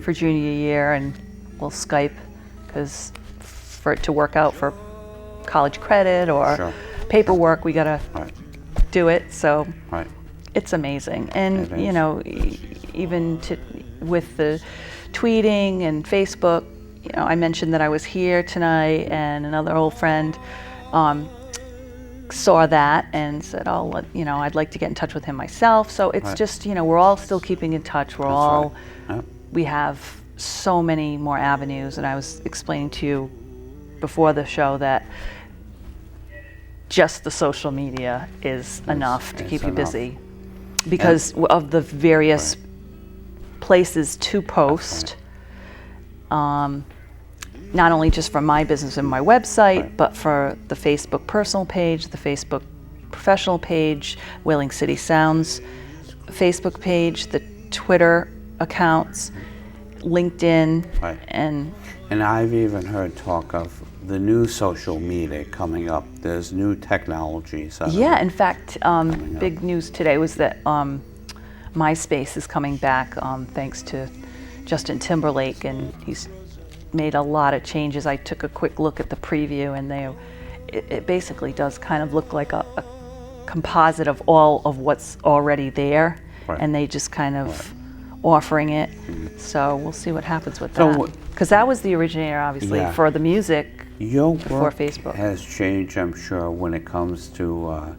for junior year, and we'll Skype because for it to work out for college credit or Sure. paperwork, we gotta Right. do it. So Right. it's amazing. And It you is. know, even with the tweeting and Facebook, you know, I mentioned that I was here tonight, and another old friend saw that and said, "Oh, you know, I'd like to get in touch with him myself." So it's Right. just, you know, we're all still keeping in touch. We're That's all right. Yep. we have so many more avenues, and I was explaining to you before the show that just the social media is enough to is keep you enough. busy because of the various places to post. Not only just for my business and my website, Right. but for the Facebook personal page, the Facebook professional page, Whaling City Sounds Facebook page, the Twitter accounts, LinkedIn, Right. and And I've even heard talk of the new social media coming up. There's new technologies. that are- yeah, in fact, up. big news today was that MySpace is coming back thanks to Justin Timberlake, and he's made a lot of changes. I took a quick look at the preview, and it basically does kind of look like a composite of all of what's already there, Right. and they just kind of offering it. So we'll see what happens with So that. what- Because that was the originator, obviously, Yeah. for the music. Your before work Facebook. has changed, I'm sure, when it comes to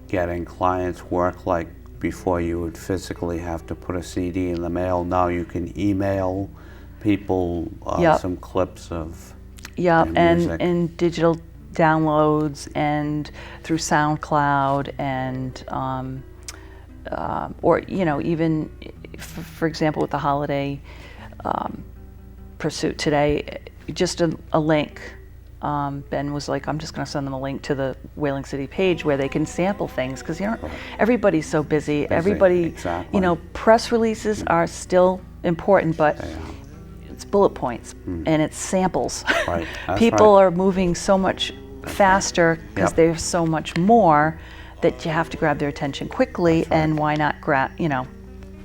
getting clients work. Like before, you would physically have to put a CD in the mail. Now you can email people Yep. some clips of Yeah, and and music. and digital downloads and through SoundCloud and or you know, even for example with the holiday pursuit today, just a link. Ben was like, I'm just going to send them a link to the Whaling City page where they can sample things because you know everybody's so busy. Everybody, exactly. you know, press releases are still important, but They are. it's bullet points and it's samples. Right, that's People right. are moving so much faster because Yep. there's so much more that you have to grab their attention quickly. And why not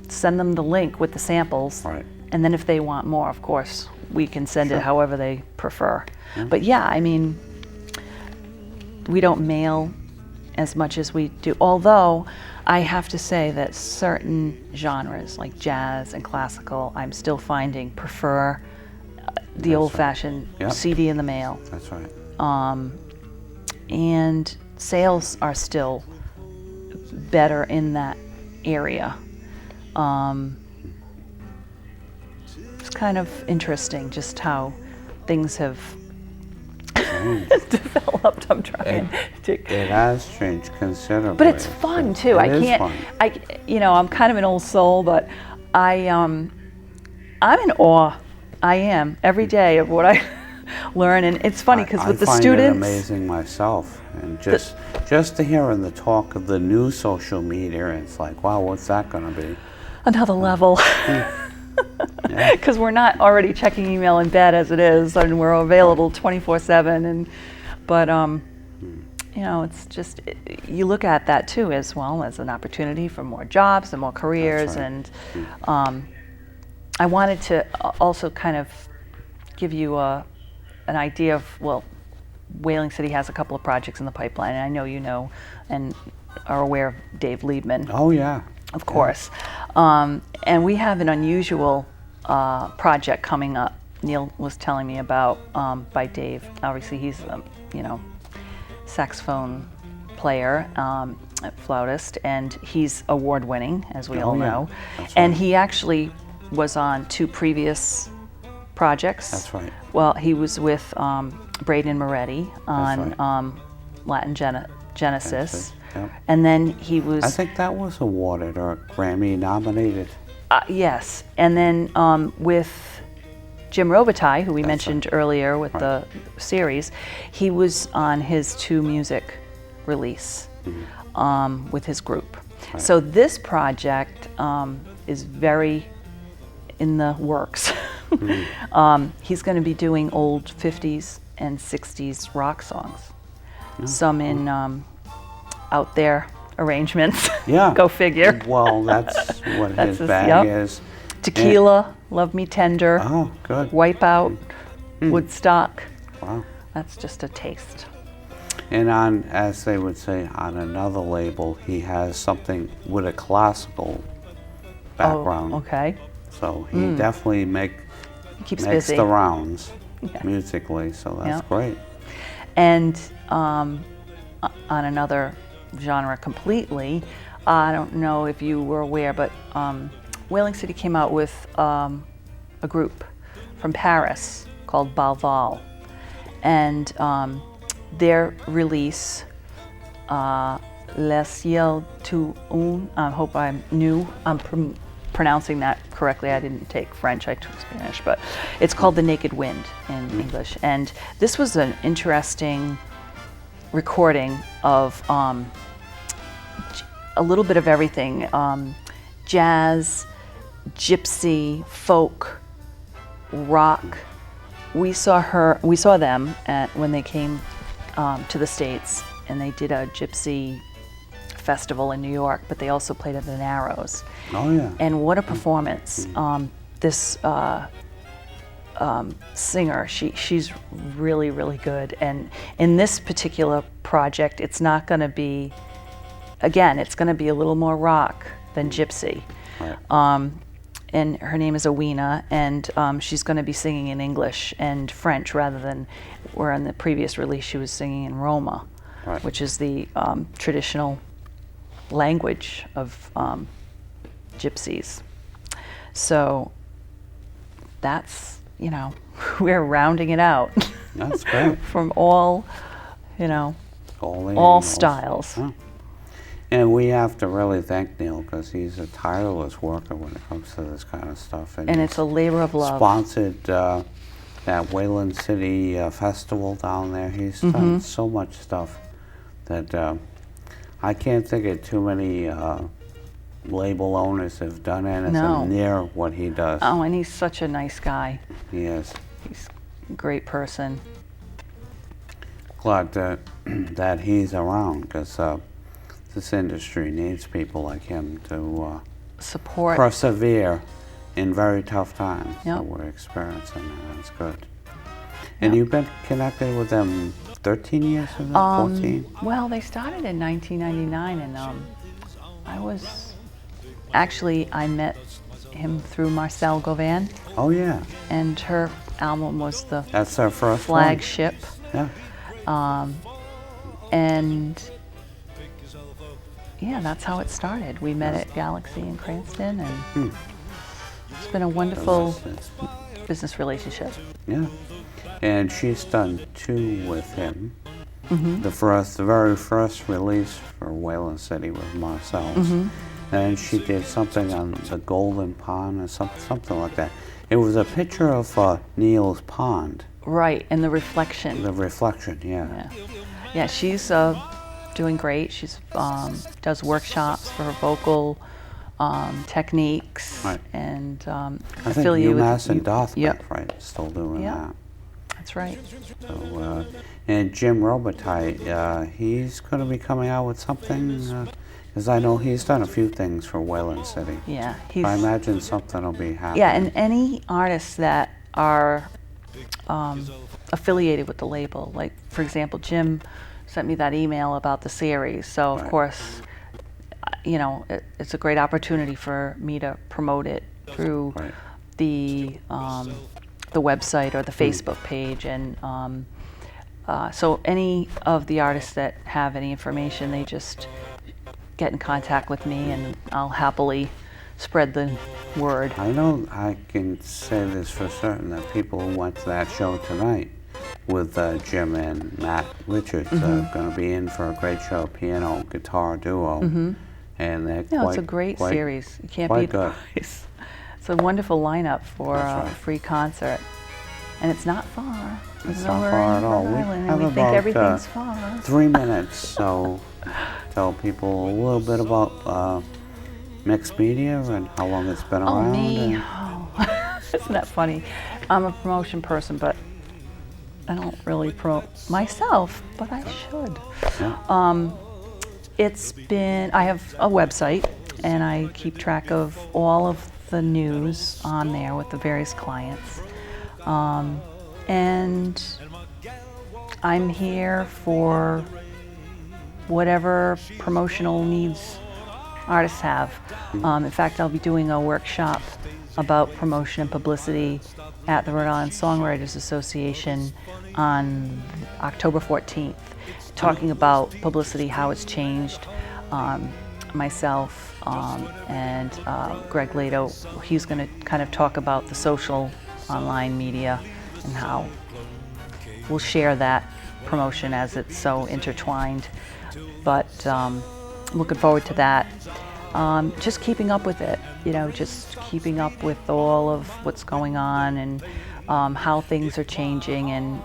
send them the link with the samples, Right. and then if they want more, of course, we can send it however they prefer. But yeah, I mean, we don't mail as much as we do, although I have to say that certain genres like jazz and classical, I'm still finding prefer the old-fashioned Yep. CD in the mail, That's right. and sales are still better in that area. It's kind of interesting just how things have developed. I'm trying to. It has changed considerably. But it's fun too. It is fun. I'm kind of an old soul, but I'm in awe. I am every day of what I learn, and it's funny because with the I find students, it amazing myself, and just to hear in the talk of the new social media, it's like, wow, what's that going to be? another level. Because we're not already checking email in bed as it is, and we're available 24/7. But you know, it's just you look at that too as well as an opportunity for more jobs and more careers. right. And I wanted to also kind of give you an idea of, well, Whaling City has a couple of projects in the pipeline, and I know you know and are aware of Dave Liebman. Oh yeah. Of course. And we have an unusual project coming up. Neil was telling me about by Dave. Obviously, he's saxophone player, flautist, and he's award-winning, as we all yeah. know. That's And right. he actually was on 2 previous projects. That's right. Well, he was with Braden Moretti on right. Latin Genesis. Yep. And then he was I think that was awarded or Grammy nominated. yes, and then with Jim Robitaille, who we mentioned earlier with the series, he was on his 2 music release with his group. Right. So this project is very in the works. He's going to be doing old 50s and 60s rock songs, some in out there arrangements. Yeah. Go figure. Well, that's what That's his his- bag yep. is. Tequila, Love Me Tender, Oh, good. Wipeout, Woodstock. Wow. That's just a taste. And on, as they would say, on another label, he has something with a classical background. Oh, okay. So he definitely He keeps makes busy. the rounds Yeah. musically, so that's Yeah. great. And on another genre completely, I don't know if you were aware, but Whaling City came out with a group from Paris called Balval. And their release, Les Ciel tout un, I hope I'm pronouncing that correctly. I didn't take French, I took Spanish, but it's called The Naked Wind in English. And this was an interesting recording of a little bit of everything, jazz, gypsy, folk, rock. We saw them when they came to the States, and they did a gypsy festival in New York, but they also played at the Narrows. Oh, yeah. And what a performance. This singer, she's really, really good. And in this particular project, it's not going to be, again, it's going to be a little more rock than gypsy. Right. And her name is Awena, and she's going to be singing in English and French rather than, where in the previous release she was singing in Roma, Right. which is the traditional language of gypsies. So that's, we're rounding it out That's great. from all, All all styles. Huh. And we have to really thank Neil because he's a tireless worker when it comes to this kind of stuff. And it's a labor of love. Sponsored that Whaling City festival down there. He's done so much stuff that I can't think of too many label owners have done anything No. near what he does. Oh, and he's such a nice guy. He is. He's a great person. Glad that he's around because this industry needs people like him to Support. persevere in very tough times Yep. that we're experiencing. And that's good. And Yep. you've been connected with them 13 years, is it? 14? Well, they started in 1999, and I met him through Marcel Gauvin, Oh, yeah. and her album was the That's our first flagship. one. Yeah. And yeah, that's how it started. We met at Galaxy in Cranston, and it's been a wonderful That's- business relationship. Yeah. And she's done 2 with him. The very first release for Whaling City with Marcel's. And she did something on the Golden Pond or something like that. It was a picture of Neil's pond, Right, and the reflection. the reflection, yeah. Yeah, she's doing great. She's does workshops for her vocal techniques, Right. and I think affiliated UMass and with Dartmouth, Yep, right, still doing Yep. that. that's right. So, and Jim Robitaille, he's going to be coming out with something, because I know he's done a few things for Whaling City. Yeah, he's I imagine something will be happening. yeah, and any artists that are affiliated with the label, like for example, Jim sent me that email about the series. So of Right. course, it's a great opportunity for me to promote it through Right. the website or the Facebook page, and so any of the artists that have any information, they just get in contact with me, and I'll happily spread the word. I know I can say this for certain that people who went to that show tonight with Jim and Matt Richards are going to be in for a great show, piano guitar duo, and they're No, quite, it's a great quite- series. You can't quite beat good. it. It's a wonderful lineup for That's a right. free concert, and it's not far. It's Even though not we're far in at all. Rhode We Island, have and we think about, everything's far. 3 minutes, so tell people a little bit about Mixed Media and how long it's been Oh, around. me? and- Oh, isn't that funny? I'm a promotion person, but I don't really promote myself, but I should. Yeah. I have a website, and I keep track of all of the news on there with the various clients. And I'm here for whatever promotional needs artists have. In fact, I'll be doing a workshop about promotion and publicity at the Rhode Island Songwriters Association on October 14th, talking about publicity, how it's changed. Myself and Greg Lato, he's going to kind of talk about the social online media and how we'll share that promotion as it's so intertwined. But looking forward to that. Just keeping up with it, just keeping up with all of what's going on and how things are changing. And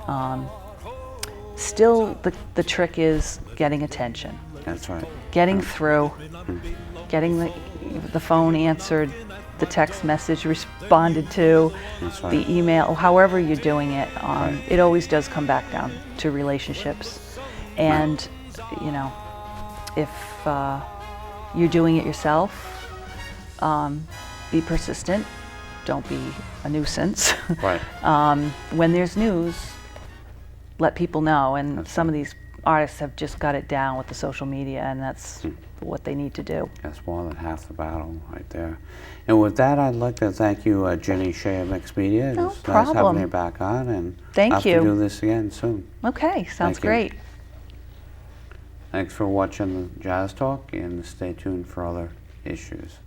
still, the trick is getting attention. That's right. Getting through, getting the phone answered, the text message responded to, That's right. the email, however you're doing it. Right. It always does come back down to relationships. And, if you're doing it yourself, be persistent. Don't be a nuisance. Right. When there's news, let people know. And some of these artists have just got it down with the social media, and that's what they need to do. That's more than half the battle right there. And with that, I'd like to thank you, Jenny Shea of Mixed Media. No It's nice having problem. you back on, and Thank I'll have you. to do this again soon. Okay, sounds Thank you. great. Thanks for watching the Jazz Talk, and stay tuned for other issues.